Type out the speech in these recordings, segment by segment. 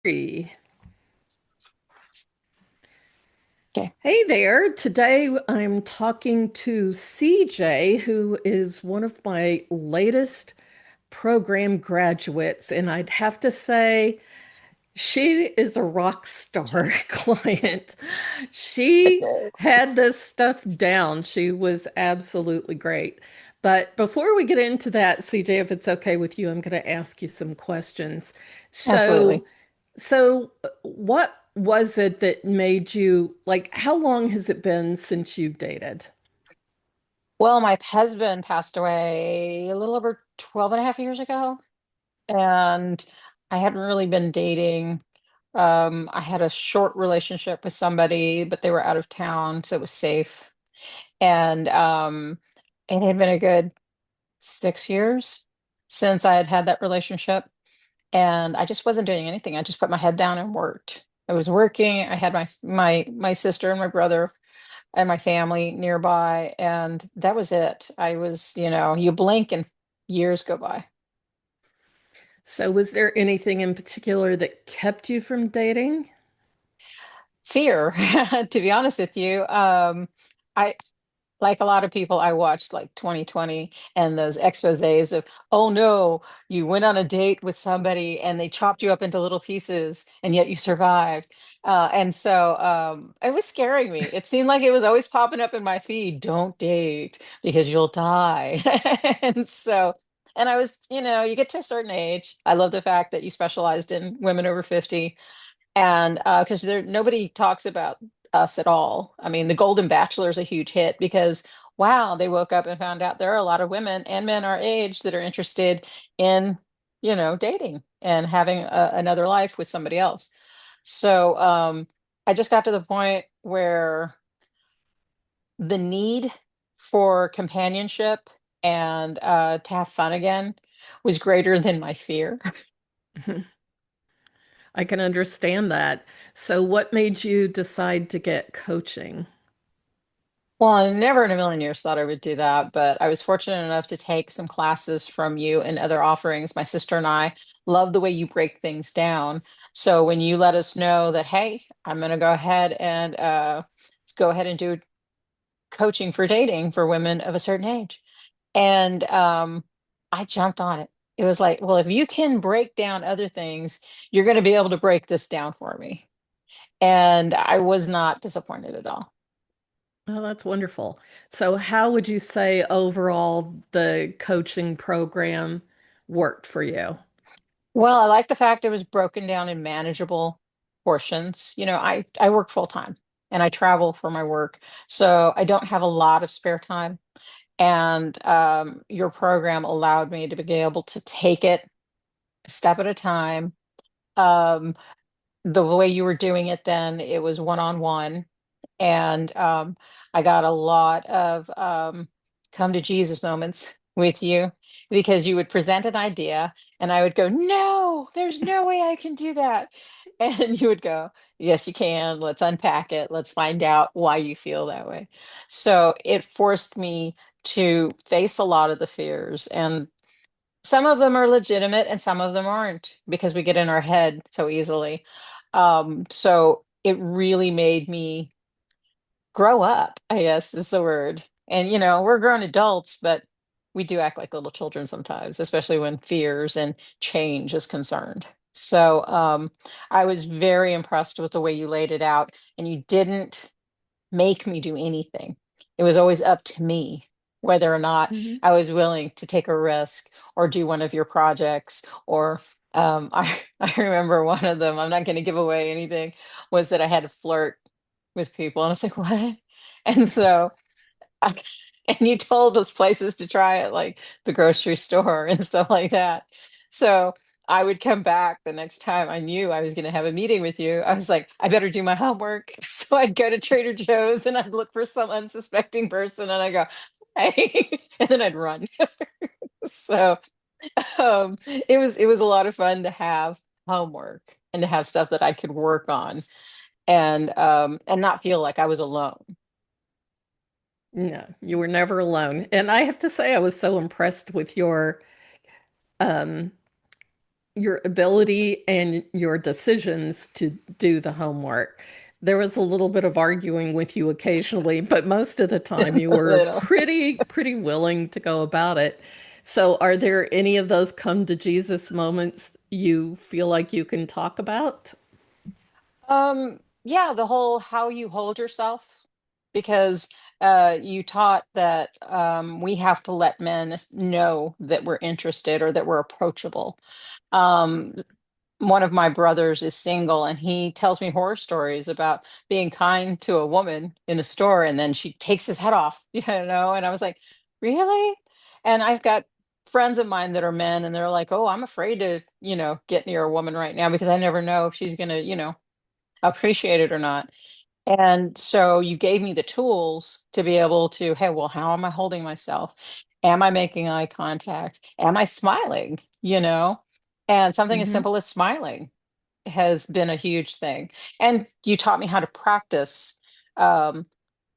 Hey Okay. there. Today I'm talking to CJ, who is one of my latest program graduates. And I'd have to say, she is a rock star client. She had this stuff down. She was absolutely great. But before we get into that, CJ, if it's okay with you, I'm going to ask you some questions. So, Absolutely. what was it that made you like, how long has it been since you've dated? Well, my husband passed away a little over 12 and a half years ago, and I hadn't really been dating. I had a short relationship with somebody, but they were out of town, so it was safe. And it had been a good 6 years since I had had that relationship, and I just wasn't doing anything. I just put my head down and worked. I was working. I had my sister and my brother and my family nearby, and that was it. I was, you blink and years go by. So, was there anything in particular that kept you from dating? Fear, to be honest with you. I Like a lot of people, I watched like 2020 and those exposés of, oh no, you went on a date with somebody and they chopped you up into little pieces and yet you survived. And so it was scaring me. It seemed like it was always popping up in my feed, don't date because you'll die. And so, and I was, you get to a certain age. I love the fact that you specialized in women over 50, and because there nobody talks about us at all. I mean, the Golden Bachelor is a huge hit because wow, they woke up and found out there are a lot of women and men our age that are interested in, dating and having another life with somebody else. So I just got to the point where the need for companionship and to have fun again was greater than my fear. I can understand that. So, what made you decide to get coaching? Well, I never in a million years thought I would do that, but I was fortunate enough to take some classes from you and other offerings. My sister and I love the way you break things down. So when you let us know that, hey, I'm going to go ahead and do coaching for dating for women of a certain age, and I jumped on it. It was like, well, if you can break down other things, you're going to be able to break this down for me. And I was not disappointed at all. Oh, that's wonderful. So, how would you say overall the coaching program worked for you? Well, I like the fact it was broken down in manageable portions. I work full time and I travel for my work, so I don't have a lot of spare time. And your program allowed me to be able to take it a step at a time. Um, the way you were doing it then, it was one-on-one, and I got a lot of come to Jesus moments with you because you would present an idea and I would go, no, there's no way I can do that. And you would go, yes, you can. Let's unpack it. Let's find out why you feel that way. So it forced me to face a lot of the fears, and some of them are legitimate and some of them aren't because we get in our head so easily. So it really made me grow up, I guess is the word. And we're grown adults, but we do act like little children sometimes, especially when fears and change is concerned. So I was very impressed with the way you laid it out, and you didn't make me do anything. It was always up to me whether or not Mhm. I was willing to take a risk or do one of your projects. Or I remember one of them, I'm not going to give away anything, was that I had to flirt with people. And I was like, what? And so I, and you told us places to try it, like the grocery store and stuff like that. So I would come back the next time I knew I was going to have a meeting with you. I was like, I better do my homework. So I'd go to Trader Joe's and I'd look for some unsuspecting person and I go, hey, and then I'd run. So it was a lot of fun to have homework and to have stuff that I could work on, and not feel like I was alone. No, you were never alone. And I have to say, I was so impressed with um, your ability and your decisions to do the homework. There was a little bit of arguing with you occasionally, but most of the time you A were little. pretty willing to go about it. So are there any of those come to Jesus moments you feel like you can talk about? Yeah, the whole how you hold yourself, because you taught that we have to let men know that we're interested or that we're approachable. Um, One of my brothers is single and he tells me horror stories about being kind to a woman in a store and then she takes his head off, and I was like, really? And I've got friends of mine that are men and they're like, oh, I'm afraid to, get near a woman right now because I never know if she's gonna, appreciate it or not. And so you gave me the tools to be able to, hey, well, how am I holding myself? Am I making eye contact? Am I smiling? And something as Hmm. simple as smiling has been a huge thing. And you taught me how to practice um,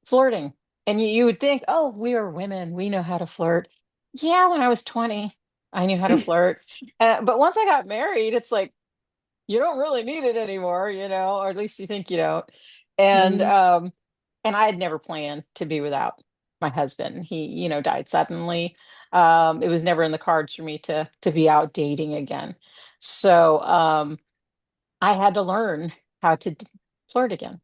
flirting. And you would think, oh, we are women. We know how to flirt. Yeah, when I was 20, I knew how to flirt. But once I got married, it's like, you don't really need it anymore, or at least you think you don't. And Hmm. um and I had never planned to be without my husband. He, died suddenly. It was never in the cards for me to be out dating again. So I had to learn how to flirt again.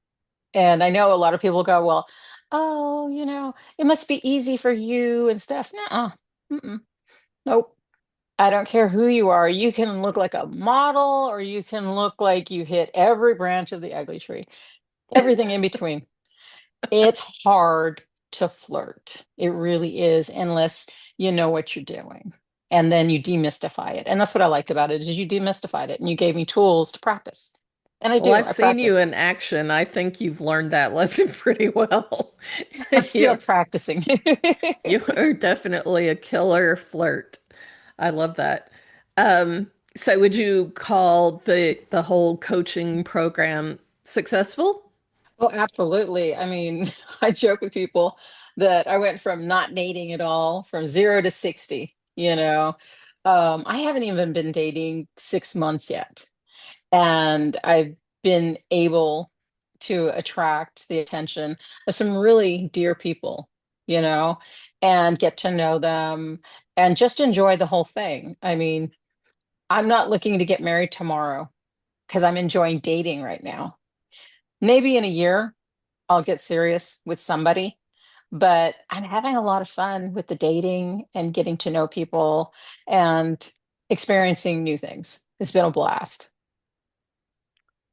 And I know a lot of people go, well, oh, it must be easy for you and stuff. Nuh-uh. Mm-mm. Nope. I don't care who you are. You can look like a model or you can look like you hit every branch of the ugly tree, everything in between. It's hard to flirt. It really is, unless you know what you're doing. And then you demystify it. And that's what I liked about it is you demystified it and you gave me tools to practice. And I Well, do, I've I seen you practice. in action. I think you've learned that lesson pretty well. I'm still You practicing. you are definitely a killer flirt. I love that. So would you call the whole coaching program successful? Oh, absolutely. I mean, I joke with people that I went from not dating at all, from 0 to 60, I haven't even been dating 6 months yet. And I've been able to attract the attention of some really dear people, you know, and get to know them and just enjoy the whole thing. I mean, I'm not looking to get married tomorrow because I'm enjoying dating right now. Maybe in a year, I'll get serious with somebody, but I'm having a lot of fun with the dating and getting to know people and experiencing new things. It's been a blast.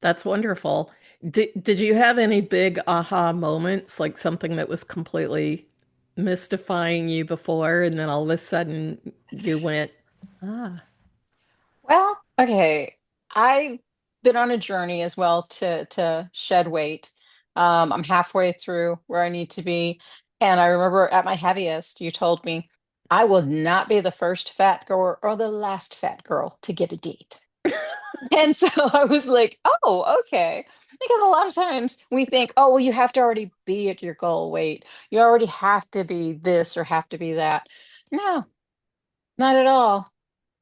That's wonderful. Did you have any big aha moments, like something that was completely mystifying you before, and then all of a sudden you went, ah, Well, okay. I've been on a journey as well to shed weight. I'm halfway through where I need to be. And I remember at my heaviest, you told me I will not be the first fat girl or the last fat girl to get a date. And so I was like, oh, okay. Because a lot of times we think, oh, well, you have to already be at your goal weight. You already have to be this or have to be that. No, not at all.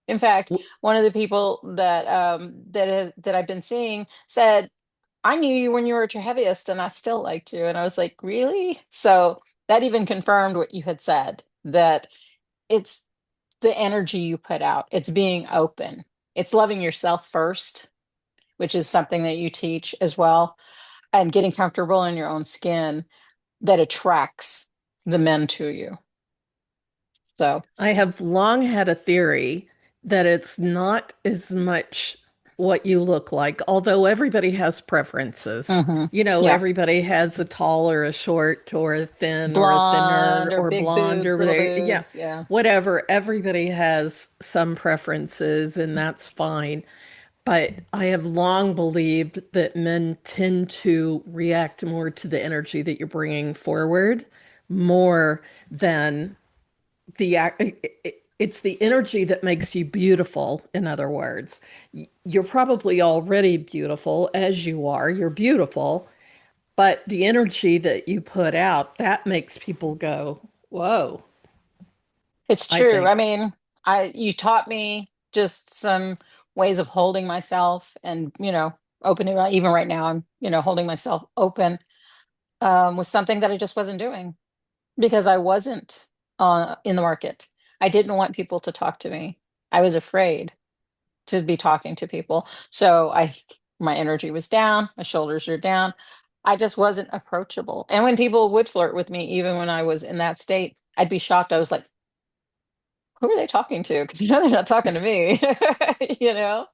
In fact, w- one of the people that I've been seeing said, I knew you when you were at your heaviest and I still liked you. And I was like, really? So that even confirmed what you had said, that it's the energy you put out. It's being open. It's loving yourself first, which is something that you teach as well, and getting comfortable in your own skin that attracts the men to you. So, I have long had a theory that it's not as much what you look like, although everybody has preferences. mhm. You know, Yeah, everybody has a tall or a short or a thin or a thinner blonde or or big blonde boobs, or little yeah, boobs. Yeah. whatever. Everybody has some preferences, and that's fine. But I have long believed that men tend to react more to the energy that you're bringing forward more than the it's the energy that makes you beautiful. In other words, you're probably already beautiful as you are. You're beautiful, but the energy that you put out, that makes people go, whoa, It's I true. I think. mean, I you taught me just some. ways of holding myself and, opening, even right now, I'm, holding myself open, was something that I just wasn't doing because I wasn't in the market. I didn't want people to talk to me. I was afraid to be talking to people. So my energy was down, my shoulders are down. I just wasn't approachable. And when people would flirt with me, even when I was in that state, I'd be shocked. I was like, who are they talking to? Because they're not talking to me, you know?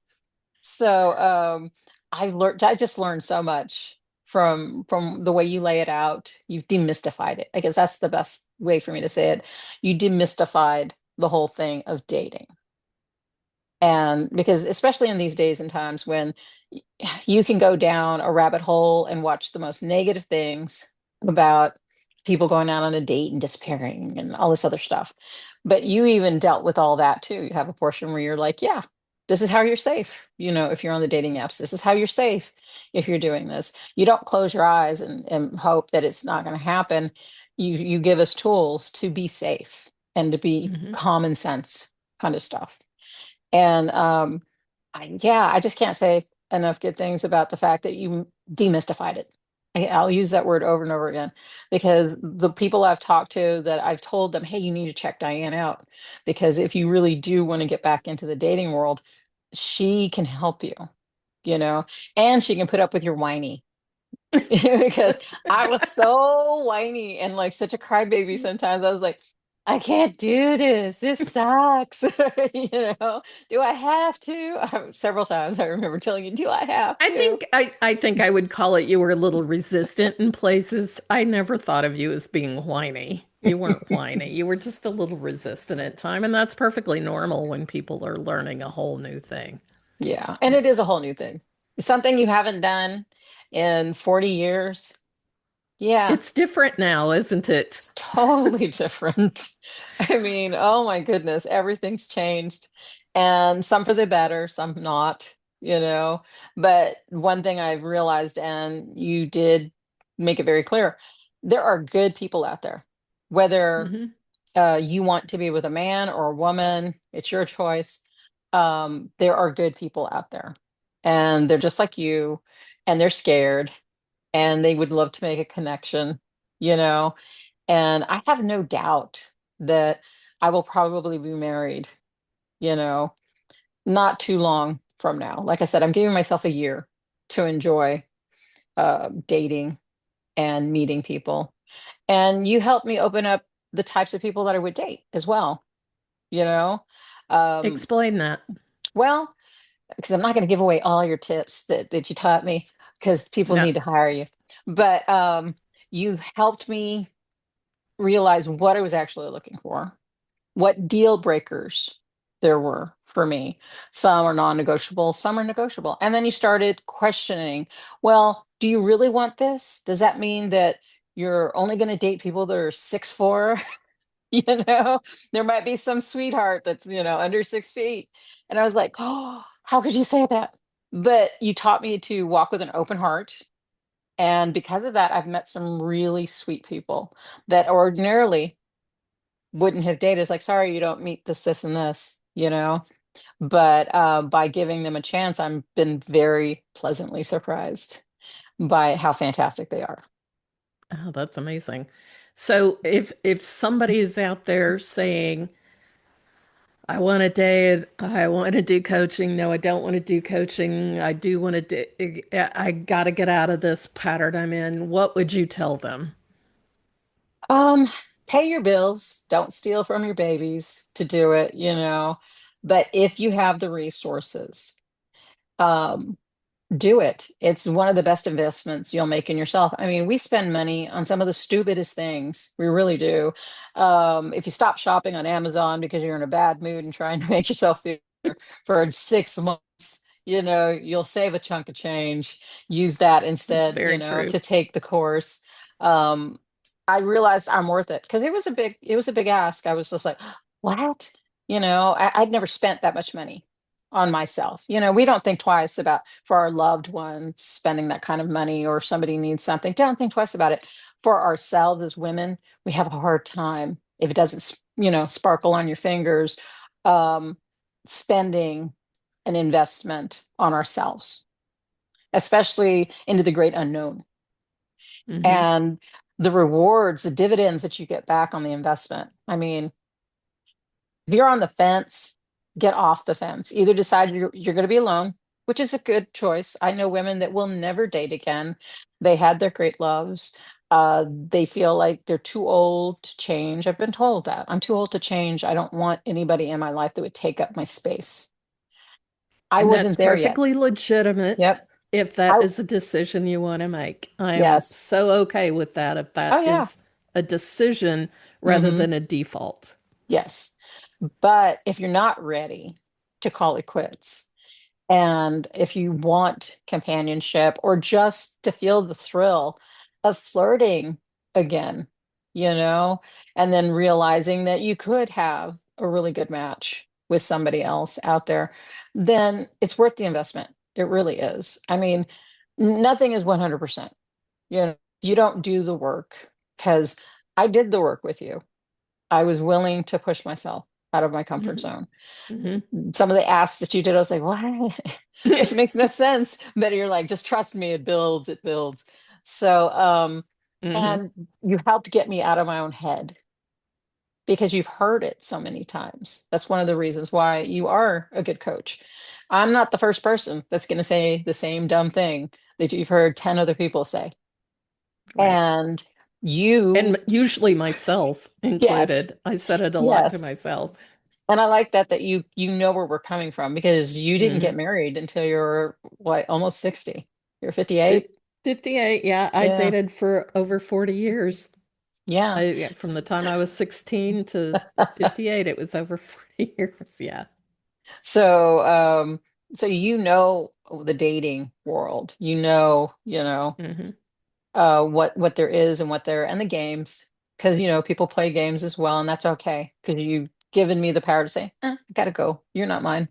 So I just learned so much from the way you lay it out. You've demystified it. I guess that's the best way for me to say it. You demystified the whole thing of dating. And because especially in these days and times when you can go down a rabbit hole and watch the most negative things about people going out on a date and disappearing and all this other stuff. But you even dealt with all that too. You have a portion where you're like, yeah, this is how you're safe. If you're on the dating apps, this is how you're safe if you're doing this. You don't close your eyes and hope that it's not going to happen. You give us tools to be safe and to be Hmm. common sense kind of stuff. And yeah, I just can't say enough good things about the fact that you demystified it. I'll use that word over and over again because the people I've talked to that I've told them, hey, you need to check Diane out because if you really do want to get back into the dating world, she can help you, you know, and she can put up with your whiny. Because I was so whiny and like such a crybaby sometimes. I was like, I can't do this. This sucks. You know, do I have to? Several times I remember telling you, do I have to? I think I would call it you were a little resistant in places. I never thought of you as being whiny. You weren't whiny. You were just a little resistant at time, and that's perfectly normal when people are learning a whole new thing. Yeah. And it is a whole new thing. Something you haven't done in 40 years. Yeah. It's different now, isn't it? It's totally different. I mean, oh my goodness, everything's changed. And some for the better, some not, you know. But one thing I've realized, and you did make it very clear, there are good people out there. Whether Hmm. you want to be with a man or a woman, it's your choice. There are good people out there. And they're just like you, and they're scared, and they would love to make a connection, you know. And I have no doubt that I will probably be married, you know, not too long from now. Like I said, I'm giving myself a year to enjoy dating and meeting people. And you helped me open up the types of people that I would date as well, you know? Um, Explain that. well, because I'm not going to give away all your tips that you taught me because people No, need to hire you. But you helped me realize what I was actually looking for, what deal breakers there were for me. Some are non-negotiable, some are negotiable. And then you started questioning, well, do you really want this? Does that mean that you're only going to date people that are 6'4"? You know, there might be some sweetheart that's, under 6 feet. And I was like, oh, how could you say that? But you taught me to walk with an open heart. And because of that, I've met some really sweet people that ordinarily wouldn't have dated. It's like, sorry, you don't meet this, and this, you know. But by giving them a chance, I've been very pleasantly surprised by how fantastic they are. oh, that's amazing. So if somebody is out there saying, I want to date, I want to do coaching, no, I don't want to do coaching, I do want to do, I got to get out of this pattern I'm in, what would you tell them? Um, Pay your bills, don't steal from your babies to do it, you know. But if you have the resources, um, do it. It's one of the best investments you'll make in yourself. I mean, we spend money on some of the stupidest things. We really do. If you stop shopping on Amazon because you're in a bad mood and trying to make yourself feel better for 6 months, you'll save a chunk of change. Use that That's instead, very true. to take the course. Um, I realized I'm worth it because it was a big ask. I was just like, what? I'd never spent that much money on myself. We don't think twice about for our loved ones spending that kind of money, or if somebody needs something, don't think twice about it. For ourselves as women, we have a hard time if it doesn't, sparkle on your fingers, um, spending. an investment on ourselves, especially into the great unknown. Hmm. And the rewards, the dividends that you get back on the investment. I mean, if you're on the fence, get off the fence. Either decide you're going to be alone, which is a good choice. I know women that will never date again. They had their great loves. They feel like they're too old to change. I've been told that. I'm too old to change. I don't want anybody in my life that would take up my space. I And that's wasn't there perfectly yet. legitimate Yep. if that I, is a decision you want to make. I am yes. so okay with that if Oh, that yeah. is a decision rather Hmm. than a default. Yes. But if you're not ready to call it quits, and if you want companionship or just to feel the thrill of flirting again, and then realizing that you could have a really good match with somebody else out there, then it's worth the investment. It really is. I mean, nothing is 100%. You don't do the work because I did the work with you. I was willing to push myself out of my comfort Hmm. zone. Hmm. Some of the asks that you did, I was like, what? This makes no sense. But you're like, just trust me, it builds, it builds. So, Hmm. and you helped get me out of my own head because you've heard it so many times. That's one of the reasons why you are a good coach. I'm not the first person that's going to say the same dumb thing that you've heard 10 other people say. Right. And you, And usually myself yes, included. I said it a lot to yes. myself. And I like that you know where we're coming from because you didn't get Hmm. married until you're what, almost 60. You're 58? 58, yeah, I Yeah. dated for over 40 years. Yeah. Yeah, from the time I was 16 to 58, it was over 40 years. Yeah. So so you know the dating world. Hmm. What there is and what there and the games. Because people play games as well, and that's okay. Because you've given me the power to say, I gotta go. You're not mine.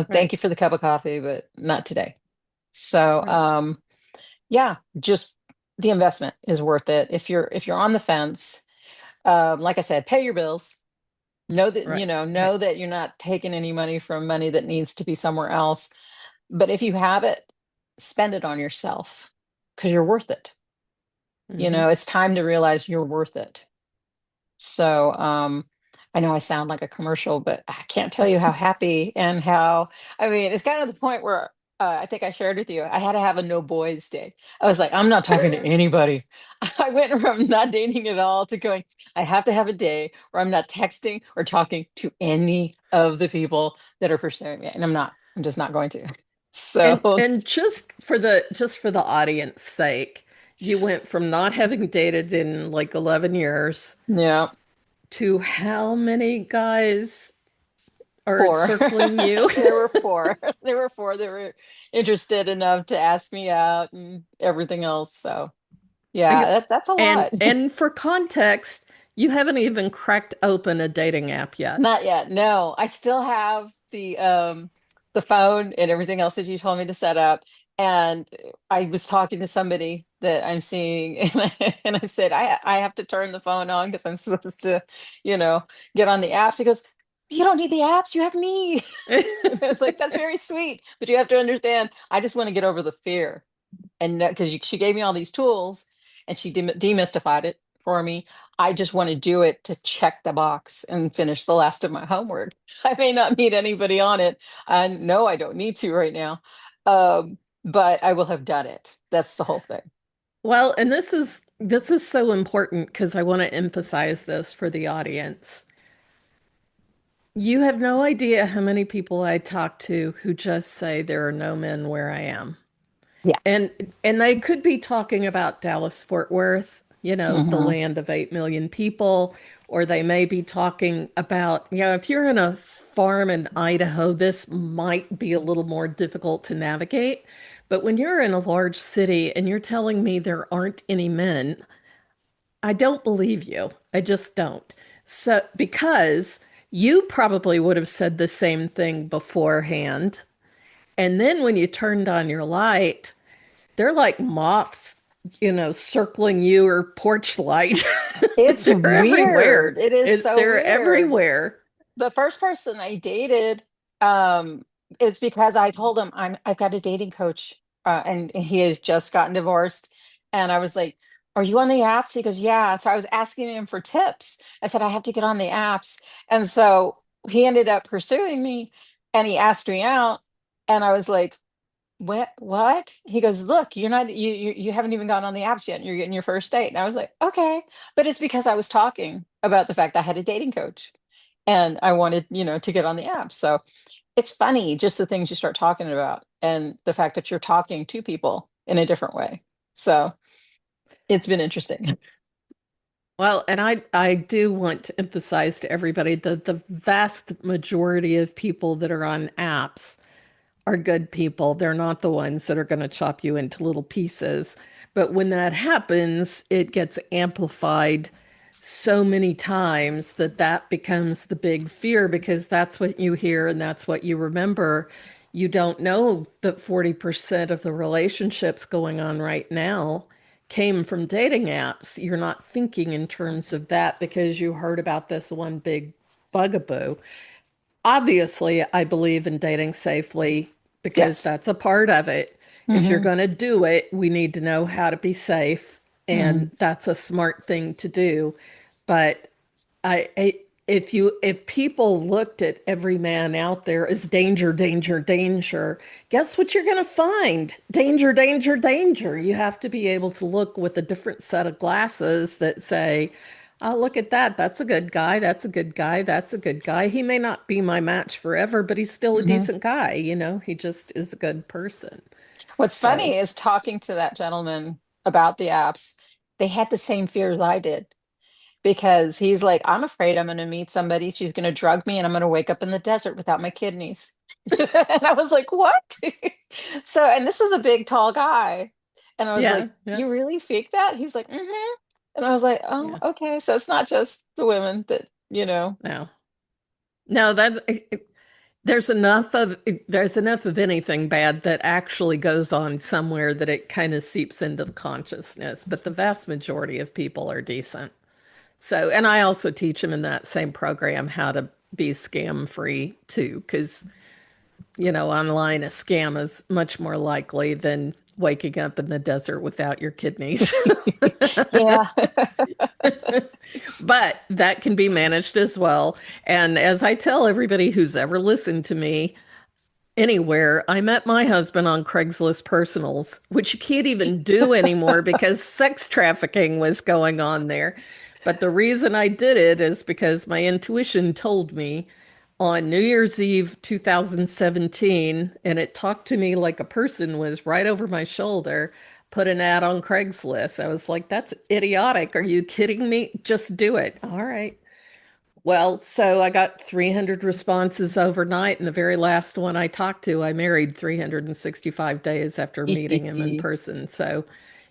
Thank Right. you for the cup of coffee, but not today. So Right. yeah, just the investment is worth it. If you're on the fence, like I said, pay your bills. Know that Right. Right. know that you're not taking any money from money that needs to be somewhere else. But if you have it, spend it on yourself because you're worth it. Hmm. It's time to realize you're worth it. So, I know I sound like a commercial, but I can't tell you how happy and how, I mean, it's kind of the point where I think I shared with you, I had to have a no boys day. I was like, I'm not talking to anybody. I went from not dating at all to going, I have to have a day where I'm not texting or talking to any of the people that are pursuing me. And I'm just not going to. So, And just for the audience sake, you went from not having dated in like 11 years yeah. to how many guys are Four. circling you? There were four. There were four that were interested enough to ask me out and everything else. So yeah, that's a And lot. and for context, you haven't even cracked open a dating app yet. Not yet. No, I still have the phone and everything else that you told me to set up. And I was talking to somebody that I'm seeing, and I said, I have to turn the phone on because I'm supposed to, you know, get on the apps. He goes, you don't need the apps, you have me. I was like, that's very sweet, but you have to understand, I just want to get over the fear. And because she gave me all these tools and she demystified it for me. I just want to do it to check the box and finish the last of my homework. I may not meet anybody on it. And no, I don't need to right now. But I will have done it. That's the whole thing. Well, and this is so important because I want to emphasize this for the audience. You have no idea how many people I talk to who just say there are no men where I am. Yeah. And and they could be talking about Dallas Fort Worth, the Hmm. land of 8 million people, or they may be talking about, if you're in a farm in Idaho, this might be a little more difficult to navigate. But when you're in a large city and you're telling me there aren't any men, I don't believe you. I just don't. So, because you probably would have said the same thing beforehand. And then when you turned on your light, they're like moths, circling you or porch light. It's They're everywhere. weird. It is so They're weird. everywhere. The first person I dated, um, It's because I told him I've got a dating coach, and he has just gotten divorced. And I was like, "Are you on the apps?" He goes, "Yeah." So I was asking him for tips. I said, "I have to get on the apps." And so he ended up pursuing me, and he asked me out, and I was like, "What? What?" He goes, "Look, you're not you haven't even gone on the apps yet. And you're getting your first date." And I was like, "Okay," but it's because I was talking about the fact I had a dating coach, and I wanted, to get on the apps. So it's funny, just the things you start talking about and the fact that you're talking to people in a different way. So it's been interesting. Well, and I do want to emphasize to everybody that the vast majority of people that are on apps are good people. They're not the ones that are going to chop you into little pieces. But when that happens, it gets amplified so many times that that becomes the big fear because that's what you hear and that's what you remember. You don't know that 40% of the relationships going on right now came from dating apps. You're not thinking in terms of that because you heard about this one big bugaboo. Obviously, I believe in dating safely because Yes. that's a part of it. If you're Hmm. going to do it, we need to know how to be safe, and Hmm. that's a smart thing to do. But if people looked at every man out there as danger, danger, danger, guess what you're going to find? Danger, danger, danger. You have to be able to look with a different set of glasses that say, "Oh, look at that. That's a good guy. That's a good guy. That's a good guy. He may not be my match forever, but he's still a Hmm. decent guy. He just is a good person." What's So, funny is talking to that gentleman about the apps, they had the same fears I did because he's like, I'm afraid I'm going to meet somebody, she's going to drug me, and I'm going to wake up in the desert without my kidneys. And I was like, what? So, and this was a big, tall guy. And I was yeah, like, yeah, you really fake that? He's like, mm-hmm. And I was like, oh, yeah. okay. So it's not just the women that, No, no, there's enough of anything bad that actually goes on somewhere that it kind of seeps into the consciousness, but the vast majority of people are decent. So, and I also teach them in that same program how to be scam free too, because online a scam is much more likely than waking up in the desert without your kidneys. yeah. But that can be managed as well. And as I tell everybody who's ever listened to me, anywhere. I met my husband on Craigslist Personals, which you can't even do anymore because sex trafficking was going on there. But the reason I did it is because my intuition told me on New Year's Eve 2017, and it talked to me like a person was right over my shoulder, put an ad on Craigslist. I was like, that's idiotic. Are you kidding me? Just do it. All right. Well, so I got 300 responses overnight, and the very last one I talked to, I married 365 days after meeting him in person. So,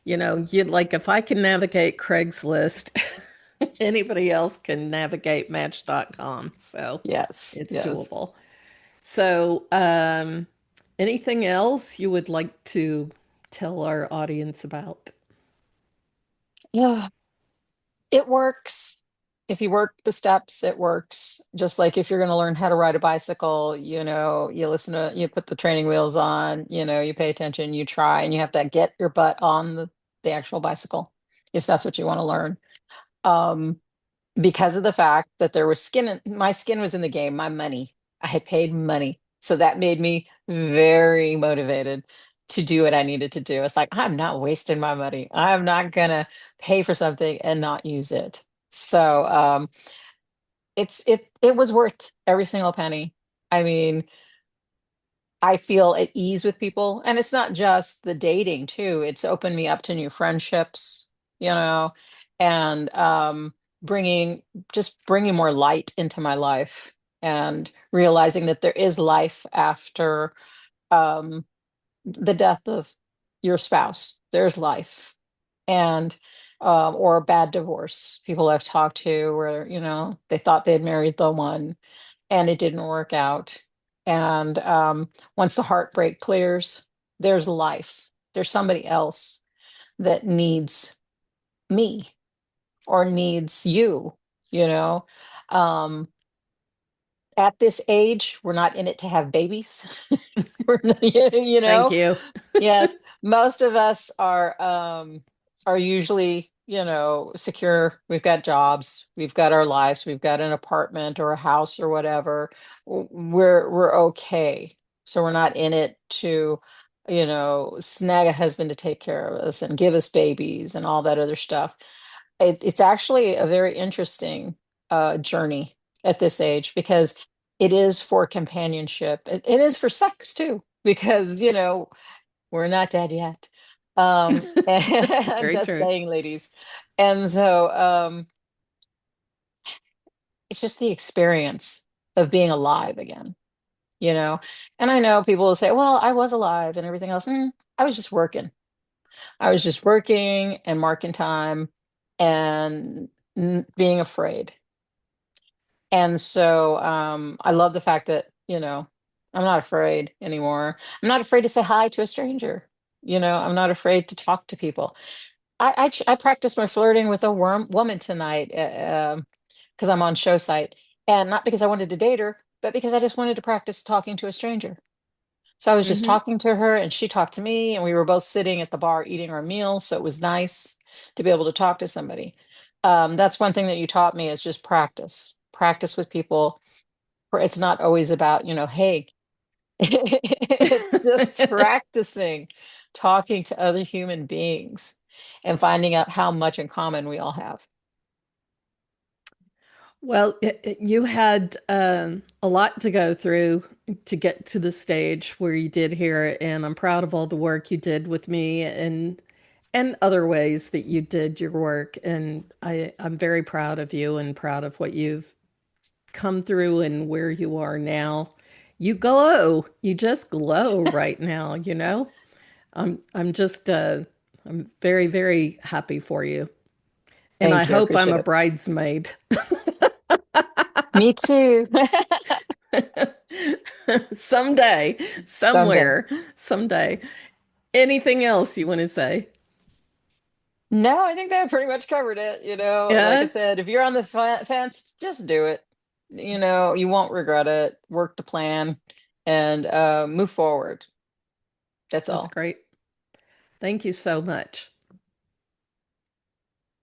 you'd like if I can navigate Craigslist, anybody else can navigate Match.com. So Yes, it's yes. doable. So, anything else you would like to tell our audience about? Yeah, it works. If you work the steps, it works. Just like if you're going to learn how to ride a bicycle, you put the training wheels on, you pay attention, you try, and you have to get your butt on the actual bicycle if that's what you want to learn. Um, because of the fact that there was my skin was in the game, my money. I had paid money. So that made me very motivated to do what I needed to do. It's like, I'm not wasting my money. I'm not gonna pay for something and not use it. So it was worth every single penny. I mean, I feel at ease with people. And it's not just the dating too. It's opened me up to new friendships, you know, and bringing bringing more light into my life and realizing that there is life after um, the death of your spouse. There's life. And or a bad divorce. People I've talked to where, they thought they had married the one and it didn't work out. And once the heartbreak clears, there's life. There's somebody else that needs me or needs you, you know. Um, At this age, we're not in it to have babies. We're not, you Thank know, you. yes, most of us are usually, secure. We've got jobs, we've got our lives, we've got an apartment or a house or whatever. We're okay. So we're not in it to, snag a husband to take care of us and give us babies and all that other stuff. It's actually a very interesting journey at this age because it is for companionship. It is for sex too, because we're not dead yet. Very Just true. saying, ladies. And so it's just the experience of being alive again, you know? And I know people will say, well, I was alive and everything else. I was just working. I was just working and marking time and being afraid. And so I love the fact that, I'm not afraid anymore. I'm not afraid to say hi to a stranger. I'm not afraid to talk to people. I practiced my flirting with a woman tonight because I'm on show site, and not because I wanted to date her, but because I just wanted to practice talking to a stranger. So I was just Hmm. talking to her, and she talked to me, and we were both sitting at the bar eating our meals. So it was nice to be able to talk to somebody. That's one thing that you taught me is just practice with people. It's not always about, hey, it's just practicing talking to other human beings and finding out how much in common we all have. Well, you had a lot to go through to get to the stage where you did here, and I'm proud of all the work you did with me and other ways that you did your work. And I'm very proud of you and proud of what you've come through and where you are now. You glow. You just glow right now, you know? I'm just I'm very, very happy for you. And I Thank you. I hope I'm appreciate a it. bridesmaid. Me too. Someday, Someday. somewhere, someday. Anything else you want to say? No, I think that pretty much covered it. Like I Yes, said, if you're on the fence, just do it. You won't regret it. Work the plan and move forward. That's that's all. great. Thank you so much.